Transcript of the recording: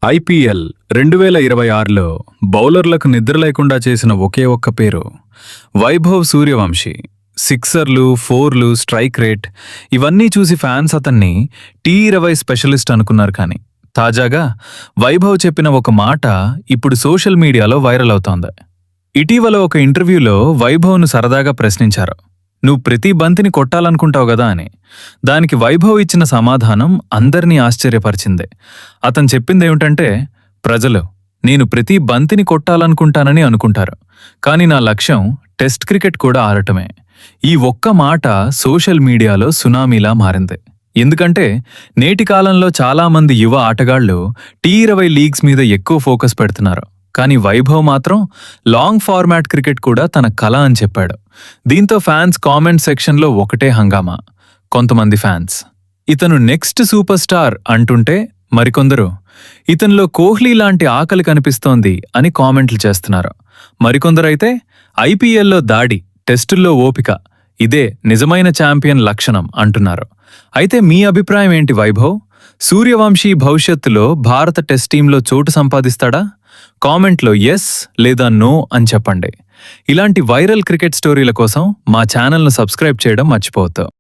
IPL 2026లో బౌలర్లకు నిద్ర లేకుండా చేసిన ఒకే ఒక్క పేరు వైభవ్ సూర్యవంశీ. సిక్సర్లు, ఫోర్లు, స్ట్రైక్ రేట్ ఇవన్నీ చూసి ఫ్యాన్స్ అతన్ని T20 స్పెషలిస్ట్ అనుకున్నారు. కానీ తాజాగా వైభవ్ చెప్పిన ఒక మాట ఇప్పుడు సోషల్ మీడియాలో వైరల్ అవుతోంది. ఇటీవల ఒక ఇంటర్వ్యూలో వైభవ్ను సరదాగా ప్రశ్నించారు, "నువ్వు ప్రతి బంతిని కొట్టాలనుకుంటావు గదా" అని. దానికి వైభవ్ ఇచ్చిన సమాధానం అందర్నీ ఆశ్చర్యపరిచింది. అతను చెప్పిందేమిటంటే, "ప్రజలు నేను ప్రతి బంతిని కొట్టాలనుకుంటానని అనుకుంటారు, కానీ నా లక్ష్యం టెస్ట్ క్రికెట్ కూడా ఆడటమే." ఈ ఒక్క మాట సోషల్ మీడియాలో సునామీలా మారింది. ఎందుకంటే నేటి కాలంలో చాలామంది యువ ఆటగాళ్లు T20 లీగ్స్ మీద ఎక్కువ ఫోకస్ పెడుతున్నారు. కానీ వైభవ్ మాత్రం లాంగ్ ఫార్మాట్ క్రికెట్ కూడా తన కల అని చెప్పాడు. దీంతో ఫ్యాన్స్ కామెంట్ సెక్షన్లో ఒకటే హంగామా. కొంతమంది ఫ్యాన్స్ ఇతను నెక్స్ట్ సూపర్ స్టార్ అంటుంటే, మరికొందరు ఇతనిలో కోహ్లీ లాంటి ఆకలి కనిపిస్తోంది అని కామెంట్లు చేస్తున్నారు. మరికొందరైతే ఐపీఎల్లో దాడి, టెస్టుల్లో ఓపిక, ఇదే నిజమైన ఛాంపియన్ లక్షణం అంటున్నారు. అయితే మీ అభిప్రాయం ఏంటి? వైభవ్ సూర్యవంశీ భవిష్యత్తులో భారత టెస్ట్ టీంలో చోటు సంపాదిస్తాడా? కామెంట్లో ఎస్ లేదా నో అని చెప్పండి. ఇలాంటి వైరల్ క్రికెట్ స్టోరీల కోసం మా ఛానల్ను సబ్స్క్రైబ్ చేయడం మర్చిపోవద్దు.